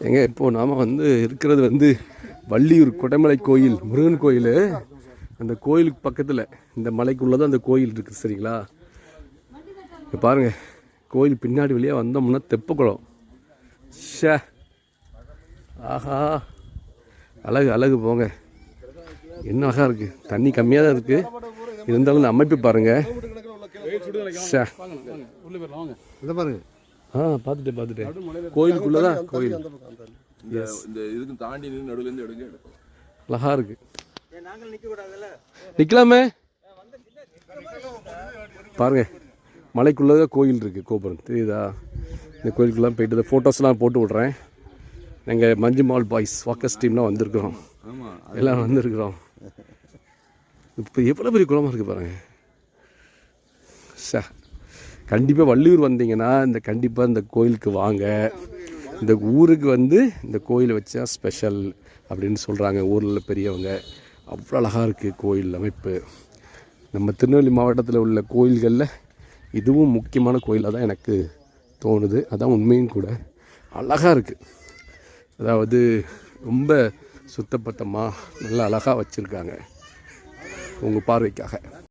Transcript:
ஏங்க இப்போது நாம் இருக்கிறது வள்ளியூர் கொடைமலை கோயில், முருகன் கோயில். அந்த கோயிலுக்கு பக்கத்தில் இந்த மலைக்குள்ளே தான் அந்த கோயில் இருக்குது, சரிங்களா? இப்போ பாருங்கள், கோயில் பின்னாடி வழியாக வந்தோம்னா தெப்பக்குளம். ஷே, ஆஹா, அழகு அழகு போங்க, என்ன அழகாக இருக்குது. தண்ணி கம்மியாக தான் இருக்குது, இருந்தாலும் இந்த அமைப்பு பாருங்கள். ஷே, பாருங்க. பார்த்துட்டேன் கோயிலுக்குள்ளே தான் கோயில். அழகா இருக்கு. நிற்கலாமே பாருங்க, மலைக்குள்ளே கோயில் இருக்குது, கோபுரம் தெரியுதா? இந்த கோயிலுக்குலாம் போயிட்டு ஃபோட்டோஸ்லாம் போட்டு விட்றேன். நாங்கள் மஞ்சு மால் பாய்ஸ் வாக்கர்ஸ் டீம்லாம் வந்திருக்கிறோம், எல்லாம் வந்திருக்கிறோம். இப்போ எவ்வளோ பெரிய குளமாக இருக்குது பாருங்கள். கண்டிப்பாக வள்ளியூர் வந்தீங்கன்னா கண்டிப்பாக இந்த கோயிலுக்கு வாங்க. இந்த ஊருக்கு இந்த கோயிலை வச்சா ஸ்பெஷல் அப்படின்னு சொல்கிறாங்க ஊரில் பெரியவங்க. அவ்வளோ அழகாக இருக்குது கோயில் அமைப்பு. நம்ம திருநெல்வேலி மாவட்டத்தில் உள்ள கோயில்களில் இதுவும் முக்கியமான கோயிலாக தான் எனக்கு தோணுது. அதான் உண்மையும் கூட. அழகாக இருக்குது, அதாவது ரொம்ப சுத்தப்பத்தமாக நல்லா அழகாக வச்சுருக்காங்க உங்கள் பார்வைக்காக.